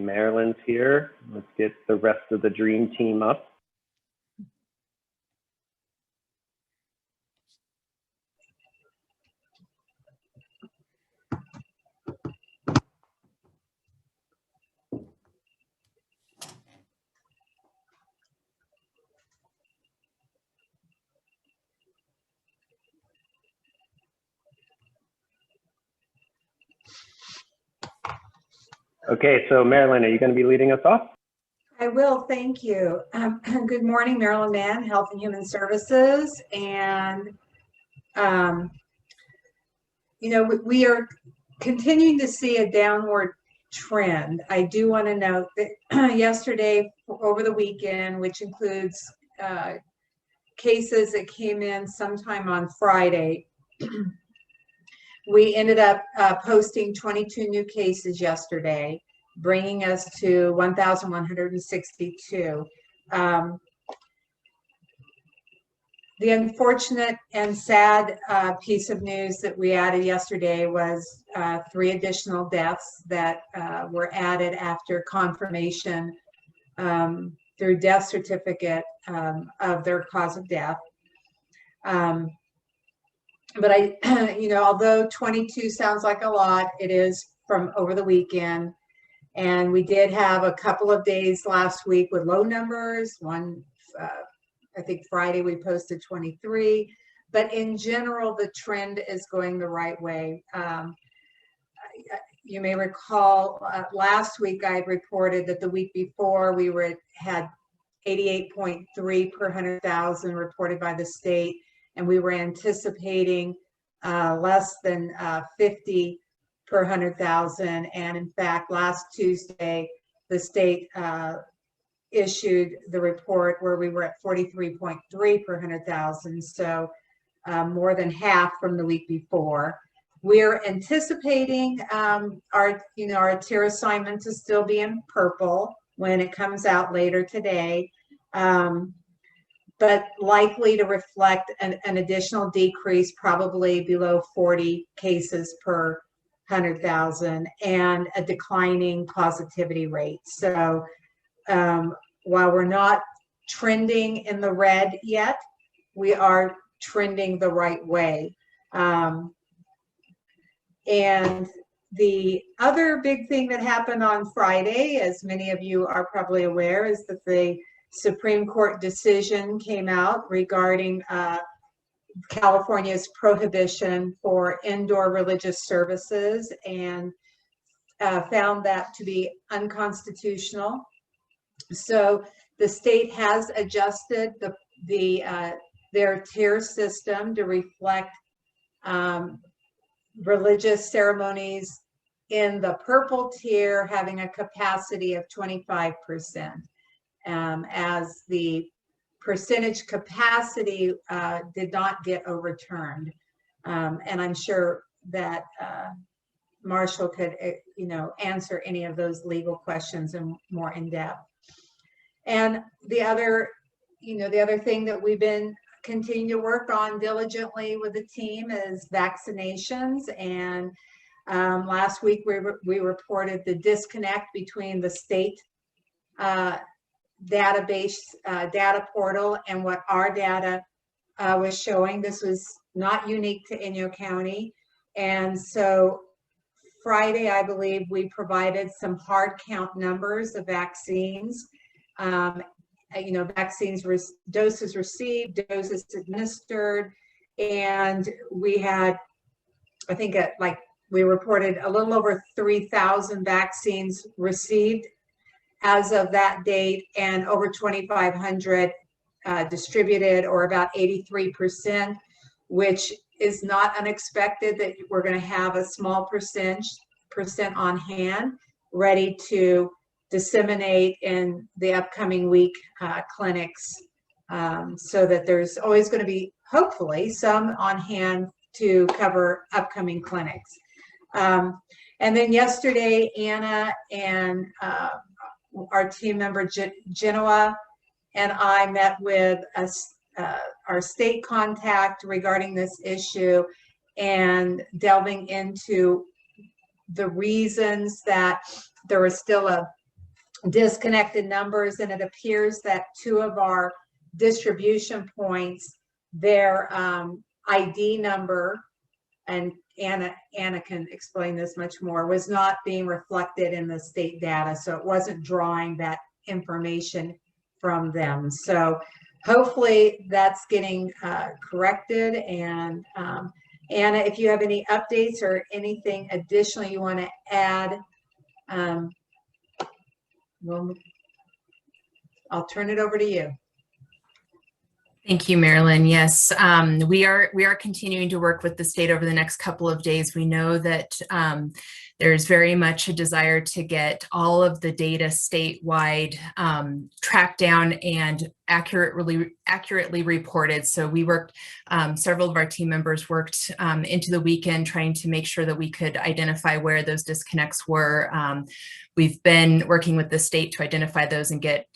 Marilyn's here. Let's get the rest of the dream team up. Okay, so Marilyn, are you going to be leading us off? I will, thank you. Good morning, Marilyn Mann, Health and Human Services. And, you know, we are continuing to see a downward trend. I do want to note that yesterday, over the weekend, which includes cases that came in sometime on Friday, we ended up posting 22 new cases yesterday, bringing us to 1,162. The unfortunate and sad piece of news that we added yesterday was 3 additional deaths that were added after confirmation through death certificate of their cause of death. But you know, although 22 sounds like a lot, it is from over the weekend. And we did have a couple of days last week with low numbers. One, I think Friday we posted 23. But in general, the trend is going the right way. You may recall last week I had reported that the week before we had 88.3 per 100,000 reported by the state. And we were anticipating less than 50 per 100,000. And in fact, last Tuesday, the state issued the report where we were at 43.3 per 100,000. So more than half from the week before. We're anticipating our tier assignment to still be in purple when it comes out later today. But likely to reflect an additional decrease, probably below 40 cases per 100,000, and a declining positivity rate. So while we're not trending in the red yet, we are trending the right way. And the other big thing that happened on Friday, as many of you are probably aware, is that the Supreme Court decision came out regarding California's prohibition for indoor religious services, and found that to be unconstitutional. So the state has adjusted their tier system to reflect religious ceremonies in the purple tier having a capacity of 25%. As the percentage capacity did not get overturned. And I'm sure that Marshall could, answer any of those legal questions and more in depth. And the other thing that we've been continuing to work on diligently with the team is vaccinations. And last week we reported the disconnect between the state database data portal and what our data was showing. This was not unique to Inyo County. And so Friday, I believe we provided some hard count numbers of vaccines. Vaccines, doses received, doses administered. And we had, I think we reported a little over 3,000 vaccines received as of that date, and over 2,500 distributed, or about 83%, which is not unexpected that we're going to have a small percent on hand ready to disseminate in the upcoming week clinics, so that there's always going to be, hopefully, some on hand to cover upcoming clinics. And then yesterday, Anna and our team member Genoa and I met with our state contact regarding this issue, and delving into the reasons that there is still a disconnected numbers, and it appears that two of our distribution points, their ID number, and Anna can explain this much more, was not being reflected in the state data, so it wasn't drawing that information from them. So hopefully that's getting corrected. And Anna, if you have any updates or anything additional you want to add, I'll turn it over to you. Thank you, Marilyn. Yes, we are continuing to work with the state over the next couple of days. We know that there's very much a desire to get all of the data statewide tracked down and accurately reported. So we worked, several of our team members worked into the weekend trying to make sure that we could identify where those disconnects were. We've been working with the state to identify those and get,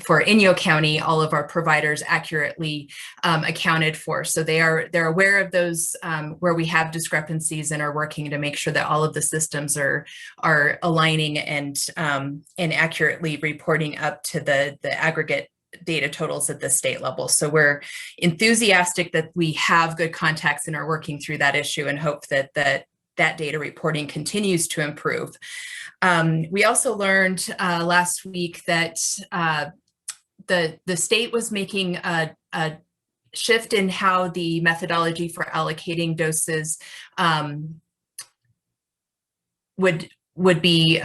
for Inyo County, all of our providers accurately accounted for. So they're aware of those where we have discrepancies and are working to make sure that all of the systems are aligning and accurately reporting up to the aggregate data totals at the state level. So we're enthusiastic that we have good contacts and are working through that issue, and hope that that data reporting continues to improve. We also learned last week that the state was making a shift in how the methodology for allocating doses would be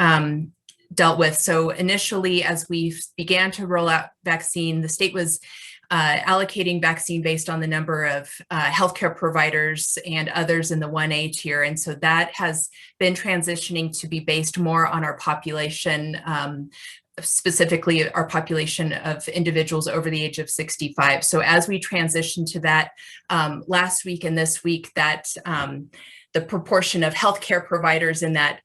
dealt with. So initially, as we began to roll out vaccine, the state was allocating vaccine based on the number of healthcare providers and others in the 1A tier. And so that has been transitioning to be based more on our population, specifically our population of individuals over the age of 65. So as we transition to that last week and this week, that the proportion of healthcare providers in that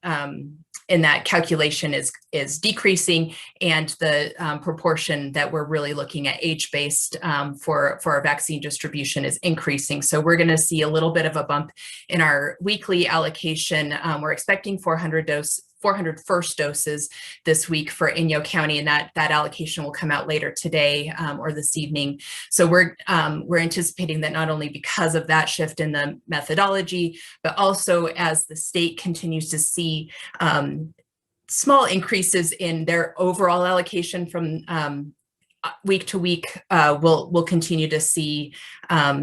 calculation is decreasing, and the proportion that we're really looking at age-based for our vaccine distribution is increasing. So we're going to see a little bit of a bump in our weekly allocation. We're expecting 400 first doses this week for Inyo County, and that allocation will come out later today or this evening. So we're anticipating that not only because of that shift in the methodology, but also as the state continues to see small increases in their overall allocation from week to week, we'll continue to see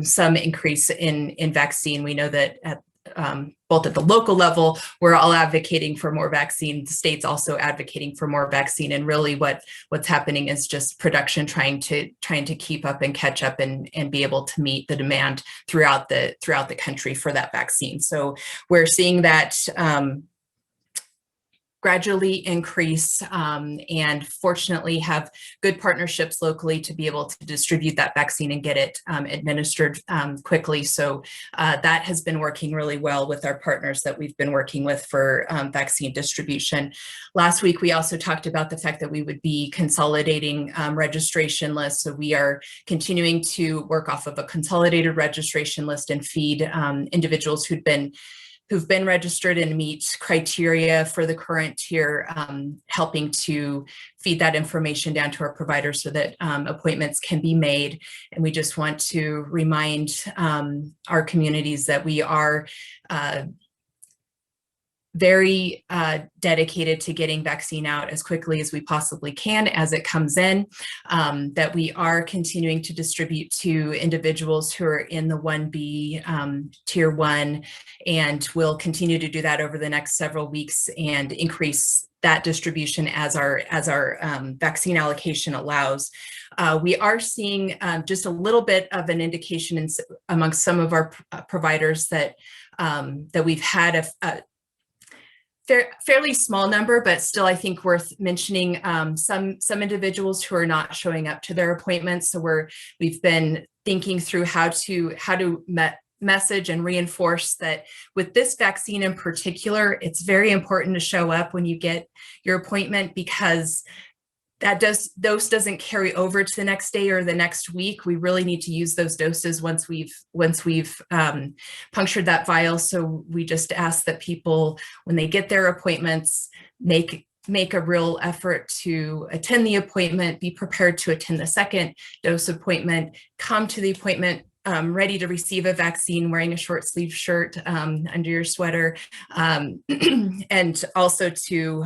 some increase in vaccine. We know that both at the local level, we're all advocating for more vaccine. The state's also advocating for more vaccine, and really what's happening is just production trying to keep up and catch up and be able to meet the demand throughout the country for that vaccine. So we're seeing that gradually increase, and fortunately have good partnerships locally to be able to distribute that vaccine and get it administered quickly. So that has been working really well with our partners that we've been working with for vaccine distribution. Last week, we also talked about the fact that we would be consolidating registration lists. So we are continuing to work off of a consolidated registration list and feed individuals who've been registered and meet criteria for the current tier, helping to feed that information down to our providers so that appointments can be made. And we just want to remind our communities that we are very dedicated to getting vaccine out as quickly as we possibly can as it comes in, that we are continuing to distribute to individuals who are in the 1B tier 1, and we'll continue to do that over the next several weeks and increase that distribution as our vaccine allocation allows. We are seeing just a little bit of an indication amongst some of our providers that we've had a fairly small number, but still I think worth mentioning, some individuals who are not showing up to their appointments. So we've been thinking through how to message and reinforce that with this vaccine in particular, it's very important to show up when you get your appointment, because that dose doesn't carry over to the next day or the next week. We really need to use those doses once we've punctured that vial. So we just ask that people, when they get their appointments, make make a real effort to attend the appointment, be prepared to attend the second dose appointment, come to the appointment ready to receive a vaccine, wearing a short sleeve shirt under your sweater, and also to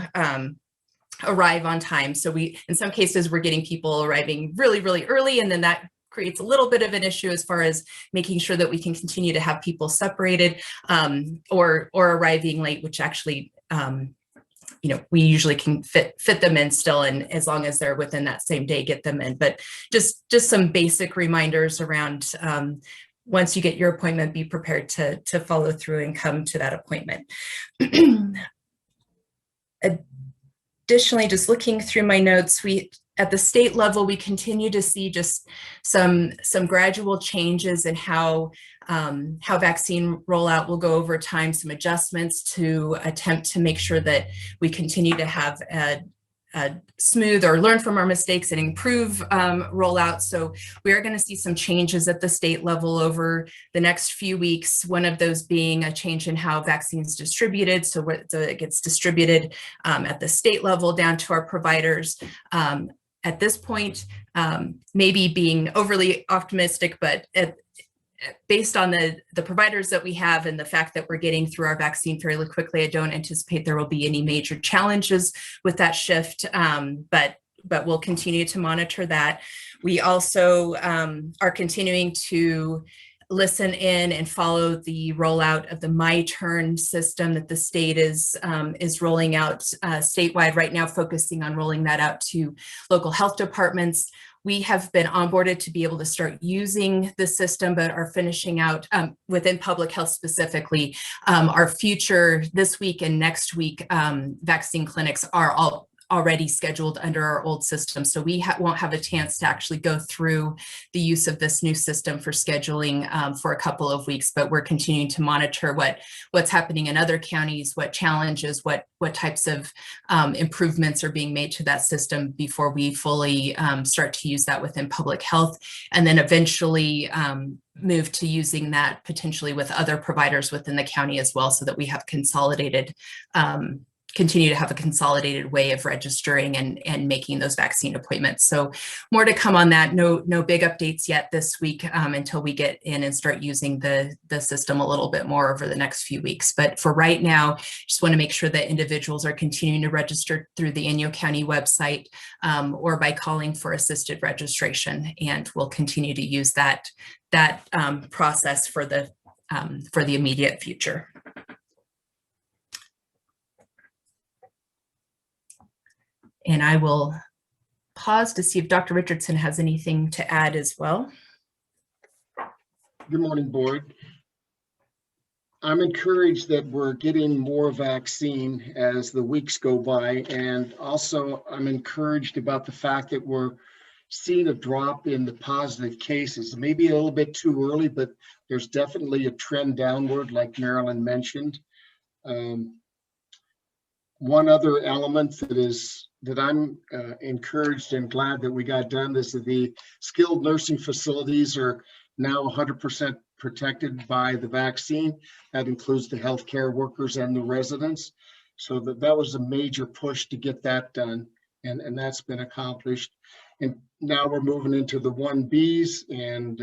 arrive on time. So in some cases, we're getting people arriving really, really early, and then that creates a little bit of an issue as far as making sure that we can continue to have people separated, or arriving late, which actually, we usually can fit them in still, and as long as they're within that same day, get them in. But just some basic reminders around once you get your appointment, be prepared to follow through and come to that appointment. Additionally, just looking through my notes, at the state level, we continue to see just some gradual changes in how vaccine rollout will go over time, some adjustments to attempt to make sure that we continue to have a smooth or learn from our mistakes and improve rollout. So we are going to see some changes at the state level over the next few weeks. One of those being a change in how vaccines distributed. So it gets distributed at the state level down to our providers. At this point, maybe being overly optimistic, but based on the providers that we have and the fact that we're getting through our vaccine fairly quickly, I don't anticipate there will be any major challenges with that shift, but we'll continue to monitor that. We also are continuing to listen in and follow the rollout of the My Turn system that the state is rolling out statewide right now, focusing on rolling that out to local health departments. We have been onboarded to be able to start using the system, but are finishing out within public health specifically. Our future this week and next week vaccine clinics are all already scheduled under our old system. So we won't have a chance to actually go through the use of this new system for scheduling for a couple of weeks, but we're continuing to monitor what's happening in other counties, what challenges, what types of improvements are being made to that system before we fully start to use that within public health, and then eventually move to using that potentially with other providers within the county as well, so that we have consolidated continue to have a consolidated way of registering and making those vaccine appointments. So more to come on that. No big updates yet this week until we get in and start using the system a little bit more over the next few weeks. But for right now, just want to make sure that individuals are continuing to register through the Inyo County website or by calling for assisted registration. And we'll continue to use that process for the immediate future. And I will pause to see if Dr. Richardson has anything to add as well. Good morning, board. I'm encouraged that we're getting more vaccine as the weeks go by. And also I'm encouraged about the fact that we're seeing a drop in the positive cases. Maybe a little bit too early, but there's definitely a trend downward, like Marilyn mentioned. One other element that I'm encouraged and glad that we got done is that the skilled nursing facilities are now 100% protected by the vaccine. That includes the healthcare workers and the residents. So that was a major push to get that done, and that's been accomplished. And now we're moving into the 1Bs, and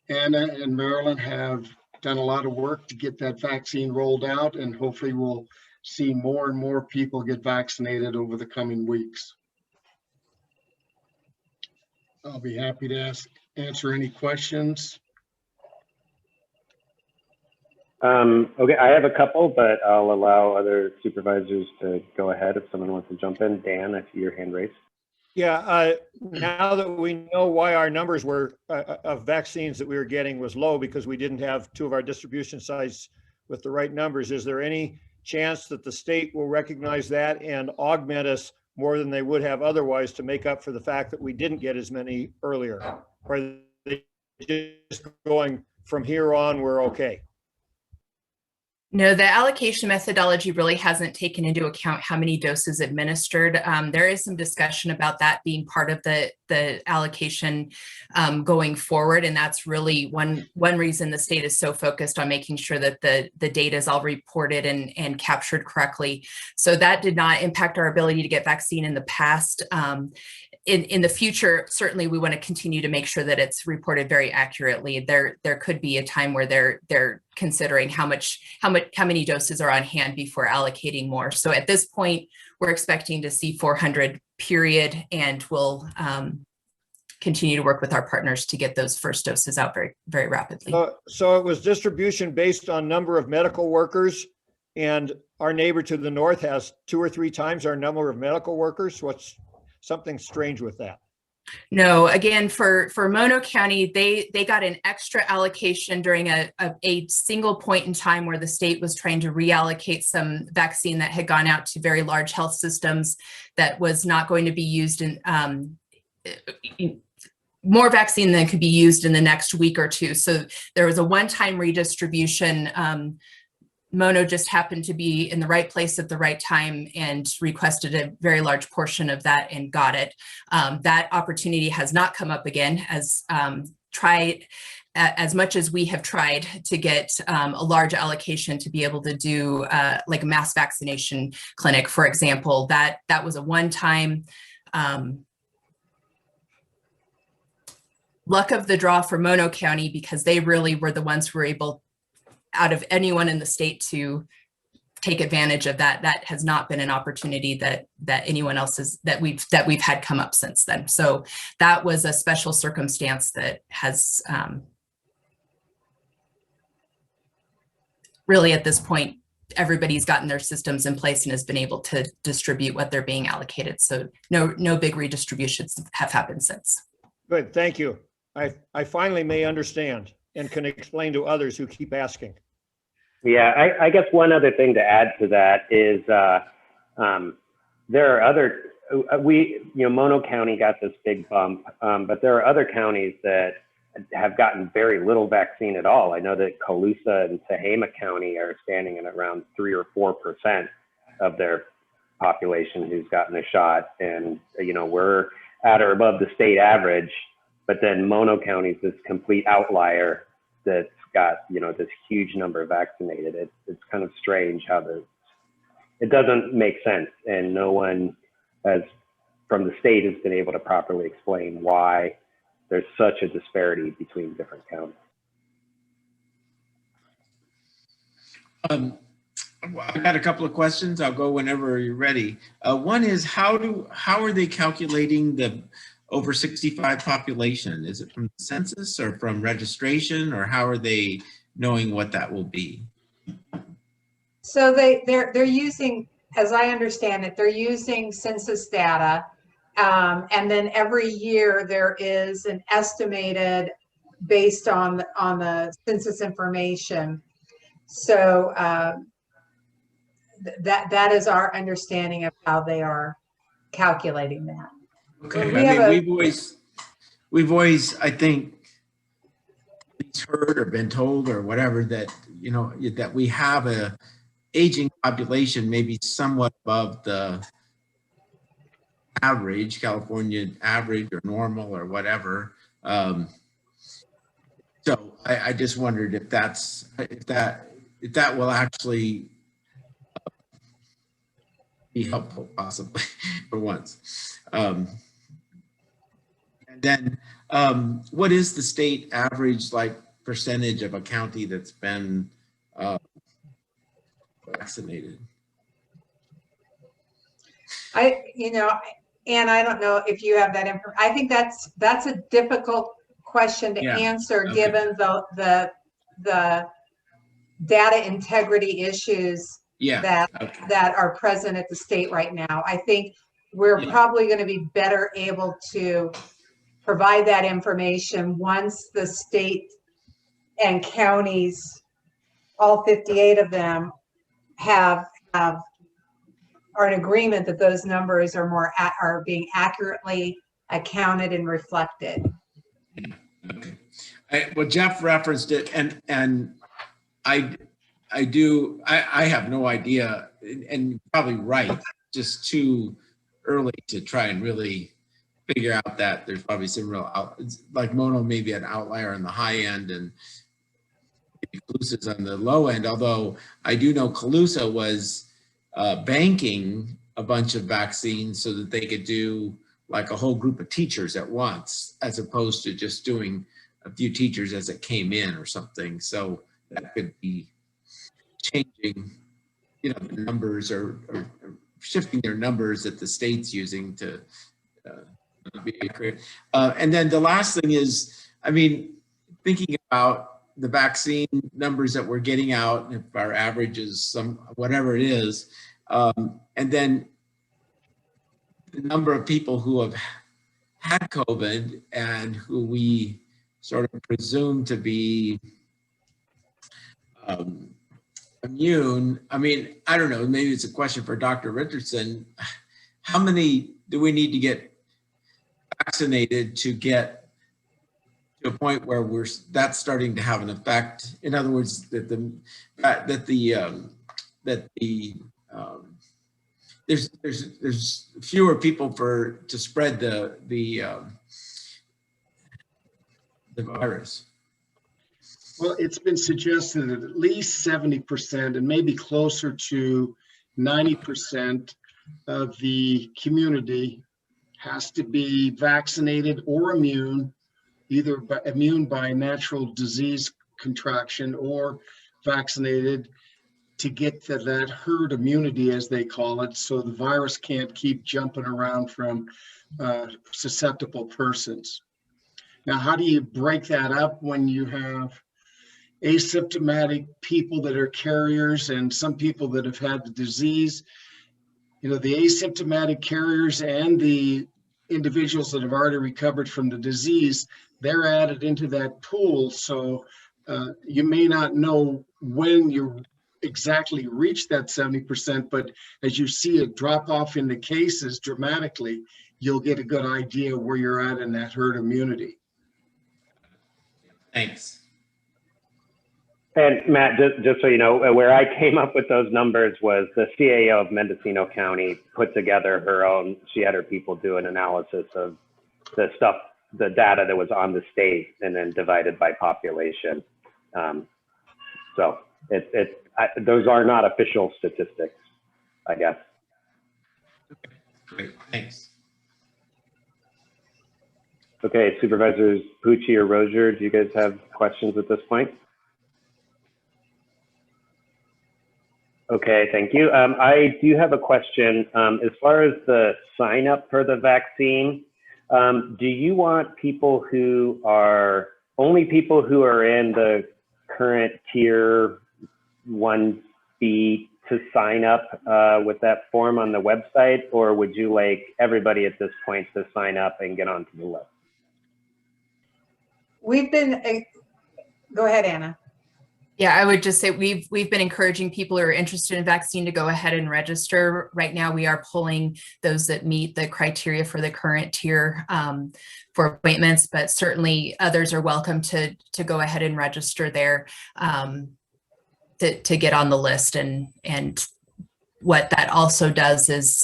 Anna and Marilyn have done a lot of work to get that vaccine rolled out, and hopefully we'll see more and more people get vaccinated over the coming weeks. I'll be happy to answer any questions. Okay, I have a couple, but I'll allow other supervisors to go ahead if someone wants to jump in. Dan, I see your hand raised. Yeah, now that we know why our numbers were of vaccines that we were getting was low because we didn't have two of our distribution sites with the right numbers, is there any chance that the state will recognize that and augment us more than they would have otherwise to make up for the fact that we didn't get as many earlier? Or are they just going from here on, we're okay? No, the allocation methodology really hasn't taken into account how many doses administered. There is some discussion about that being part of the allocation going forward, and that's really one reason the state is so focused on making sure that the data is all reported and captured correctly. So that did not impact our ability to get vaccine in the past. In the future, certainly we want to continue to make sure that it's reported very accurately. There could be a time where they're considering how many doses are on hand before allocating more. So at this point, we're expecting to see 400 period, and we'll continue to work with our partners to get those first doses out very, very rapidly. So it was distribution based on number of medical workers, and our neighbor to the north has 2 or 3 times our number of medical workers. What's something strange with that? No, again, for Mono County, they got an extra allocation during a single point in time where the state was trying to reallocate some vaccine that had gone out to very large health systems that was not going to be used in more vaccine than could be used in the next week or two. So there was a one-time redistribution. Mono just happened to be in the right place at the right time and requested a very large portion of that and got it. That opportunity has not come up again, as much as we have tried to get a large allocation to be able to do like a mass vaccination clinic, for example. That was a one-time luck of the draw for Mono County, because they really were the ones who were able, out of anyone in the state, to take advantage of that. That has not been an opportunity that anyone else that we've had come up since then. So that was a special circumstance that has really, at this point, everybody's gotten their systems in place and has been able to distribute what they're being allocated. So no big redistributions have happened since. Good, thank you. I finally may understand and can explain to others who keep asking. Yeah, I guess one other thing to add to that is there are other, Mono County got this big bump, but there are other counties that have gotten very little vaccine at all. I know that Colusa and Tehama County are standing at around 3 or 4% of their population who's gotten a shot. And, we're at or above the state average, but then Mono County is this complete outlier that's got, this huge number vaccinated. It's kind of strange how it doesn't make sense. And no one from the state has been able to properly explain why there's such a disparity between different counties. I've got a couple of questions. I'll go whenever you're ready. One is, how are they calculating the over 65 population? Is it from the census or from registration, or how are they knowing what that will be? So they're using, as I understand it, they're using census data, and then every year there is an estimated based on the census information. So that is our understanding of how they are calculating that. Okay, I mean, we've always, I think, heard or been told or whatever that, that we have a aging population, maybe somewhat above the average, California average or normal or whatever. So I just wondered if that will actually be helpful, possibly, for once. And then what is the state average percentage of a county that's been vaccinated? And I don't know if you have that information. I think that's a difficult question to answer, okay, given the data integrity issues that are present at the state right now. I think we're probably going to be better able to provide that information once the state and counties, all 58 of them, are in agreement that those numbers are being accurately accounted and reflected. Okay. Well, Jeff referenced it, and I I have no idea, and probably right, just too early to try and really figure out that there's probably some real, like Mono may be an outlier on the high end and Calusa's on the low end, although I do know Calusa was banking a bunch of vaccines so that they could do like a whole group of teachers at once, as opposed to just doing a few teachers as it came in or something. So that could be changing, the numbers or shifting their numbers that the state's using to be accurate. And then the last thing is, I mean, thinking about the vaccine numbers that we're getting out, if our average is whatever it is, and then the number of people who have had COVID and who we sort of presume to be immune. I mean, I don't know, maybe it's a question for Dr. Richardson. How many do we need to get vaccinated to get to a point where that's starting to have an effect? In other words, there's fewer people to spread the virus. Well, it's been suggested that at least 70% and maybe closer to 90% of the community has to be vaccinated or immune, either immune by natural disease contraction or vaccinated to get to that herd immunity, as they call it, so the virus can't keep jumping around from susceptible persons. Now, how do you break that up when you have asymptomatic people that are carriers and some people that have had the disease? The asymptomatic carriers and the individuals that have already recovered from the disease, they're added into that pool. So you may not know when you exactly reach that 70%, but as you see it drop off in the cases dramatically, you'll get a good idea where you're at in that herd immunity. Thanks. And Matt, just so you know, where I came up with those numbers was the CAO of Mendocino County put together her own, she had her people do an analysis of the data that was on the state and then divided by population. So those are not official statistics, I guess. Okay, great, thanks. Okay, Supervisors Pucci or Rozier, do you guys have questions at this point? Okay, thank you. I do have a question. As far as the sign up for the vaccine, do you want people who are, only people who are in the current tier 1B to sign up with that form on the website, or would you like everybody at this point to sign up and get onto the list? We've been, go ahead, Anna. Yeah, I would just say we've been encouraging people who are interested in vaccine to go ahead and register. Right now, we are pulling those that meet the criteria for the current tier for appointments, but certainly others are welcome to go ahead and register there to get on the list. And what that also does is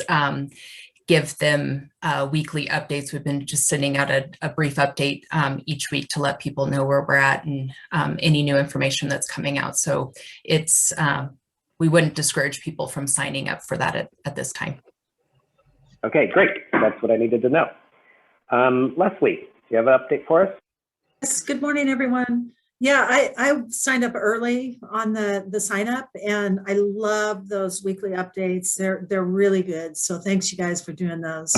give them weekly updates. We've been just sending out a brief update each week to let people know where we're at and any new information that's coming out. So it's, we wouldn't discourage people from signing up for that at this time. Okay, great. That's what I needed to know. Leslie, do you have an update for us? Yes, good morning, everyone. Yeah, I signed up early on the sign up, and I love those weekly updates. They're really good. So thanks you guys for doing those.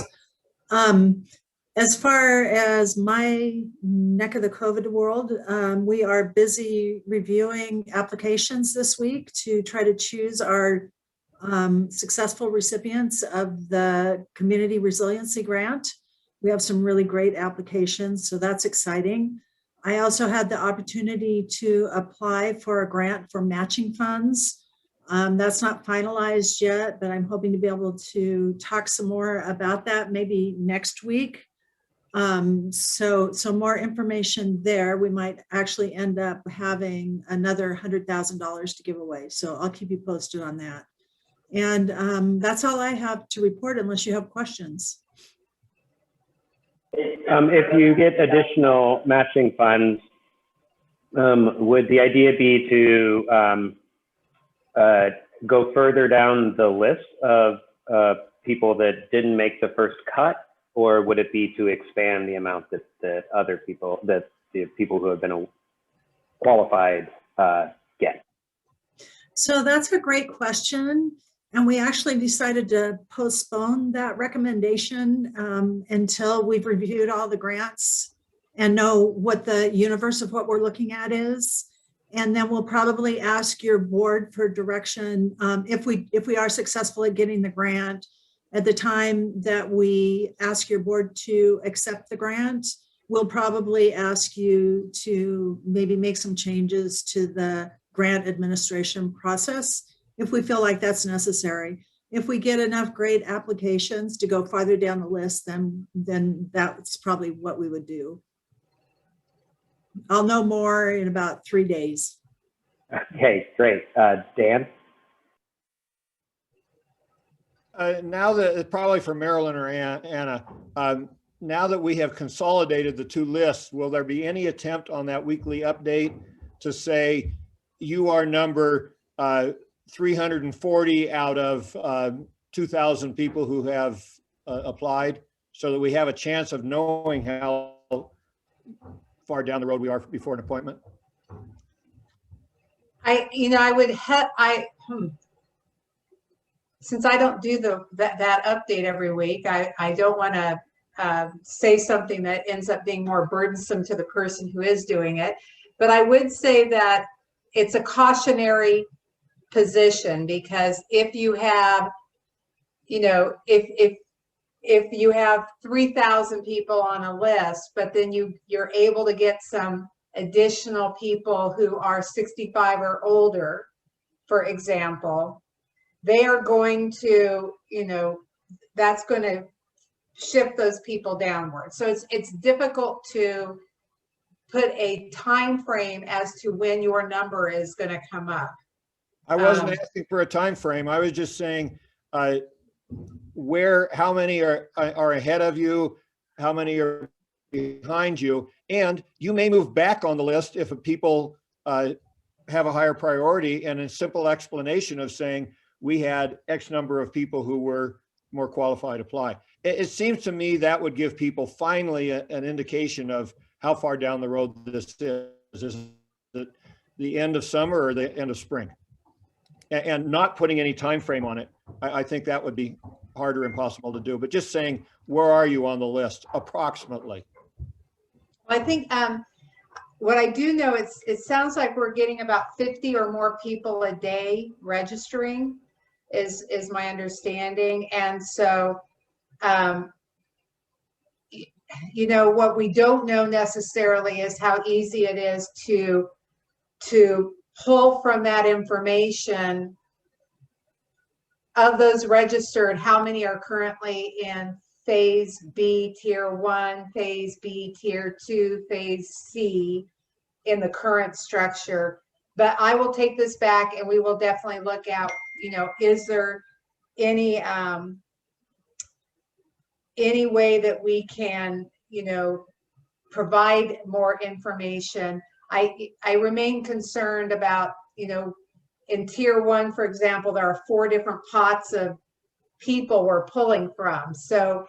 As far as my neck of the COVID world, we are busy reviewing applications this week to try to choose our successful recipients of the Community Resiliency Grant. We have some really great applications, so that's exciting. I also had the opportunity to apply for a grant for matching funds. That's not finalized yet, but I'm hoping to be able to talk some more about that maybe next week. So more information there. We might actually end up having another $100,000 to give away. So I'll keep you posted on that. And that's all I have to report unless you have questions. If you get additional matching funds, would the idea be to go further down the list of people that didn't make the first cut, or would it be to expand the amount that other people, that the people who have been qualified get? So that's a great question. And we actually decided to postpone that recommendation until we've reviewed all the grants and know what the universe of what we're looking at is. And then we'll probably ask your board for direction if we are successful at getting the grant. At the time that we ask your board to accept the grant, we'll probably ask you to maybe make some changes to the grant administration process if we feel like that's necessary. If we get enough great applications to go farther down the list, then that's probably what we would do. I'll know more in about 3 days. Okay, great. Dan? Now that, probably for Marilyn or Anna, now that we have consolidated the two lists, will there be any attempt on that weekly update to say you are number 340 out of 2,000 people who have applied, so that we have a chance of knowing how far down the road we are before an appointment? Since I don't do that update every week, I don't want to say something that ends up being more burdensome to the person who is doing it. But I would say that it's a cautionary position, because if you have, if you have 3,000 people on a list, but then you're able to get some additional people who are 65 or older, for example, they are going to, that's going to shift those people downward. So it's difficult to put a time frame as to when your number is going to come up. I wasn't asking for a time frame. I was just saying how many are ahead of you, how many are behind you, and you may move back on the list if people have a higher priority, and a simple explanation of saying we had X number of people who were more qualified to apply. It seems to me that would give people finally an indication of how far down the road this is. Is it the end of summer or the end of spring? And not putting any time frame on it. I think that would be hard or impossible to do, but just saying, where are you on the list approximately? I think what I do know, it sounds like we're getting about 50 or more people a day registering is my understanding. And so, what we don't know necessarily is how easy it is to pull from that information of those registered, how many are currently in phase B, tier 1, phase B, tier 2, phase C in the current structure. But I will take this back and we will definitely look at, is there any way that we can, provide more information. I remain concerned about, in tier 1, for example, there are 4 different pots of people we're pulling from. So,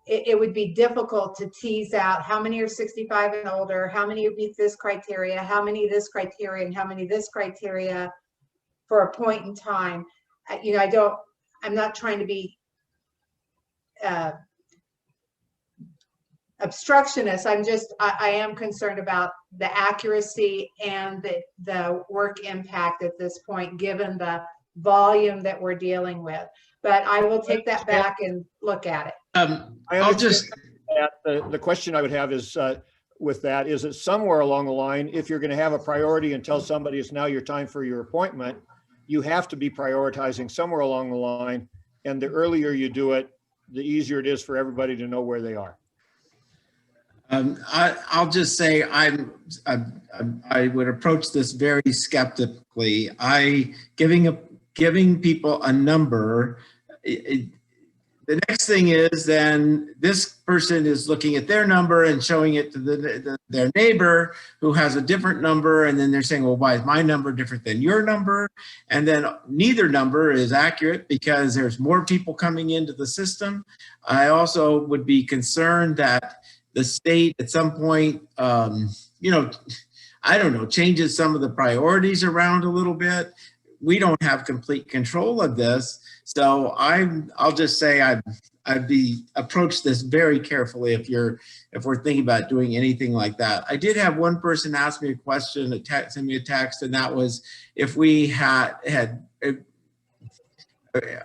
it would be difficult to tease out how many are 65 and older, how many meet this criteria, how many this criteria, and how many this criteria for a point in time. I'm not trying to be obstructionist. I am concerned about the accuracy and the work impact at this point, given the volume that we're dealing with. But I will take that back and look at it. The question I would have is with that is that somewhere along the line, if you're going to have a priority and tell somebody it's now your time for your appointment, you have to be prioritizing somewhere along the line. And the earlier you do it, the easier it is for everybody to know where they are. I'll just say I would approach this very skeptically. Giving people a number. The next thing is then this person is looking at their number and showing it to their neighbor who has a different number. And then they're saying, well, why is my number different than your number? And then neither number is accurate because there's more people coming into the system. I also would be concerned that the state at some point, you know, I don't know, changes some of the priorities around a little bit. We don't have complete control of this. So I'll just say I'd be approach this very carefully if we're thinking about doing anything like that. I did have one person ask me a question, send me a text, and that was if we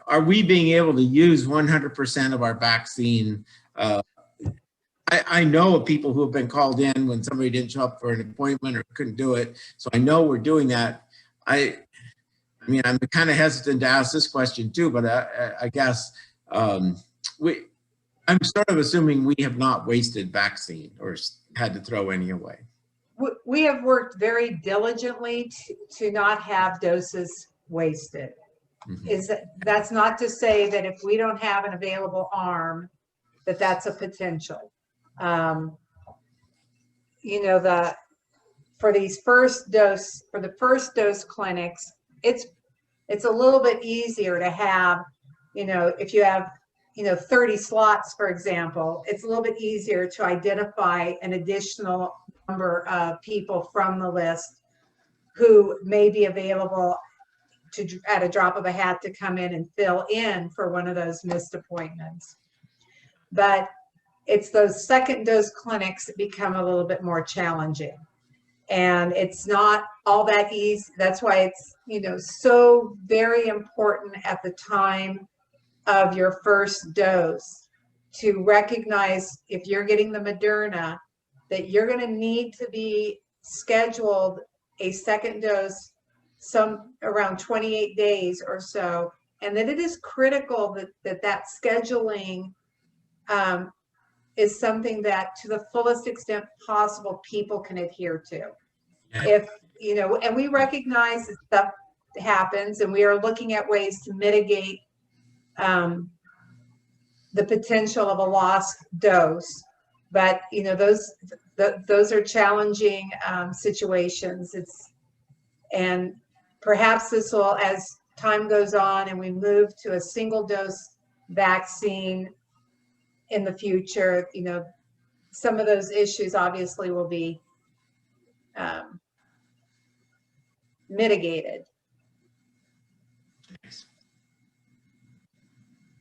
are we being able to use 100% of our vaccine? I know of people who have been called in when somebody didn't show up for an appointment or couldn't do it. So I know we're doing that. I mean, I'm kind of hesitant to ask this question too, but I guess I'm sort of assuming we have not wasted vaccine or had to throw any away. We have worked very diligently to not have doses wasted. Mm-hmm. That's not to say that if we don't have an available arm, that's a potential. You know, for the first dose clinics, it's a little bit easier to have, you know, if you have, you know, 30 slots, for example, it's a little bit easier to identify an additional number of people from the list who may be available at a drop of a hat to come in and fill in for one of those missed appointments. But it's those second dose clinics that become a little bit more challenging. And it's not all that easy. That's why it's, you know, so very important at the time of your first dose to recognize if you're getting the Moderna that you're going to need to be scheduled a second dose around 28 days or so, and that it is critical that scheduling is something that to the fullest extent possible people can adhere to. Yeah. If, you know, and we recognize that stuff happens and we are looking at ways to mitigate the potential of a lost dose, but you know, those are challenging situations. And perhaps this will, as time goes on and we move to a single dose vaccine in the future, you know, some of those issues obviously will be mitigated.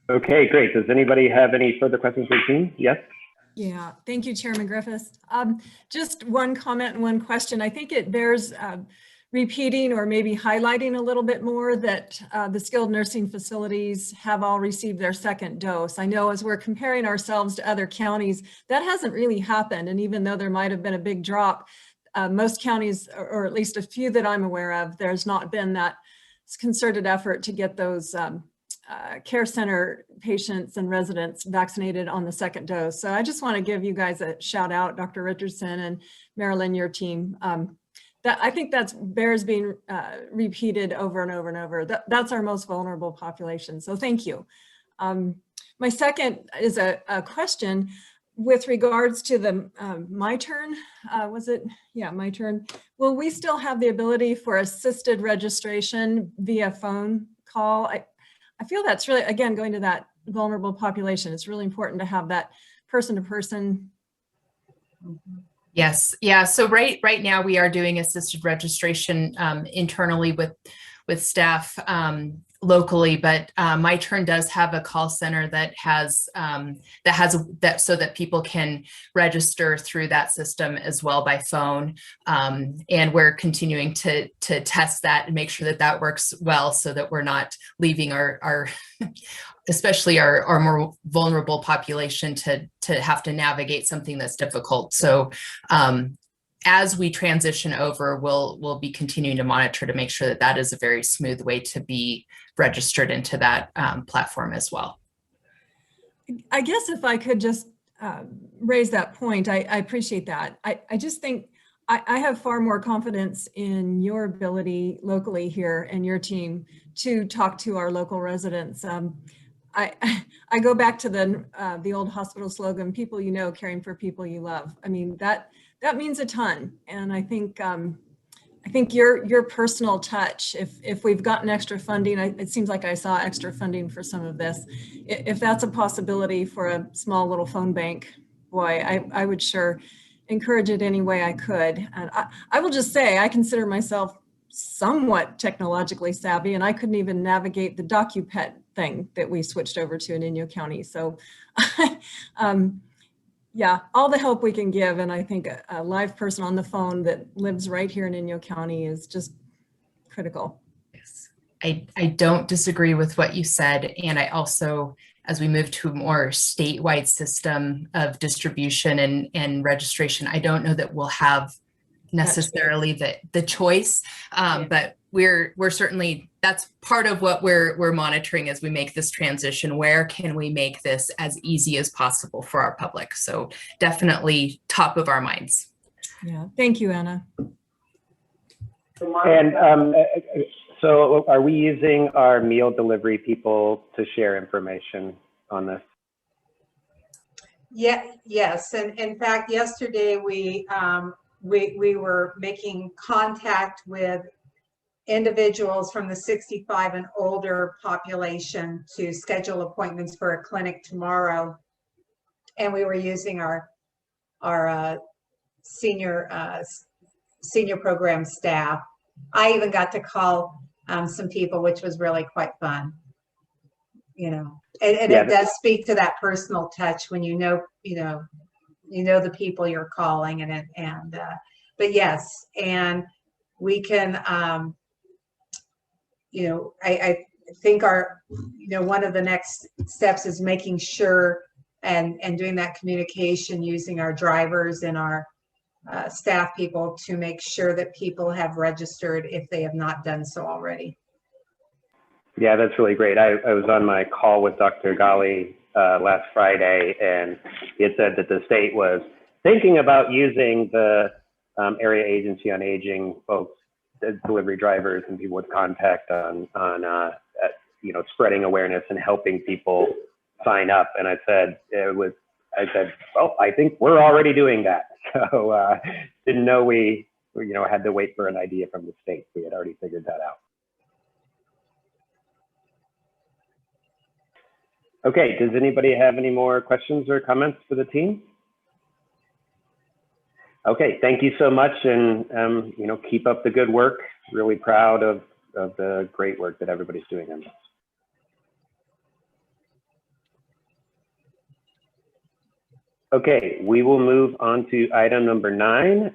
Okay, great. Does anybody have any further questions for the team? Yes. Yeah, thank you, Chairman Griffiths. Just one comment and one question. I think it bears repeating or maybe highlighting a little bit more that the skilled nursing facilities have all received their second dose. I know as we're comparing ourselves to other counties, that hasn't really happened. And even though there might have been a big drop, most counties, or at least a few that I'm aware of, there's not been that concerted effort to get those care center patients and residents vaccinated on the second dose. So I just want to give you guys a shout out, Dr. Richardson and Marilyn, your team. I think that bears being repeated over and over and over. That's our most vulnerable population. So thank you. My second is a question with regards to the My Turn. Was it? Yeah, My Turn. Will we still have the ability for assisted registration via phone call? I feel that's really, again, going to that vulnerable population. It's really important to have that person-to-person. Yes. Yeah. So right now we are doing assisted registration internally with staff locally, but My Turn does have a call center that has so that people can register through that system as well by phone. And we're continuing to test that and make sure that works well, so that we're not leaving our especially our more vulnerable population to have to navigate something that's difficult. So as we transition over, we'll be continuing to monitor to make sure that is a very smooth way to be registered into that platform as well. I guess if I could just raise that point, I appreciate that. I just think I have far more confidence in your ability locally here and your team to talk to our local residents. I go back to the old hospital slogan, "People you know, caring for people you love." I mean, that means a ton. And I think your personal touch, if we've gotten extra funding, it seems like I saw extra funding for some of this. If that's a possibility for a small little phone bank, boy, I would sure encourage it any way I could. And I will just say, I consider myself somewhat technologically savvy, and I couldn't even navigate the DocuPet thing that we switched over to in Inyo County. So yeah, all the help we can give. And I think a live person on the phone that lives right here in Inyo County is just critical. Yes. I don't disagree with what you said. And I also, as we move to a more statewide system of distribution and registration, I don't know that we'll have necessarily the choice, but we're certainly, that's part of what we're monitoring as we make this transition. Where can we make this as easy as possible for our public? So definitely top of our minds. Yeah, thank you, Anna. And so are we using our meal delivery people to share information on this? Yeah, yes. And in fact, yesterday we were making contact with individuals from the 65 and older population to schedule appointments for a clinic tomorrow. And we were using our senior program staff. I even got to call some people, which was really quite fun. You know, and it does speak to that personal touch when you know the people you're calling, but yes, and we can, I think one of the next steps is making sure and doing that communication using our drivers and our staff people to make sure that people have registered if they have not done so already. Yeah, that's really great. I was on my call with Dr. Ghali last Friday, and he had said that the state was thinking about using the area agency on aging folks, delivery drivers and people with contact on spreading awareness and helping people sign up. And I said, well, I think we're already doing that. So didn't know we had to wait for an idea from the state. We had already figured that out. Okay, does anybody have any more questions or comments for the team? Okay, thank you so much, and keep up the good work. Really proud of the great work that everybody's doing on this. Okay, we will move on to item number 9,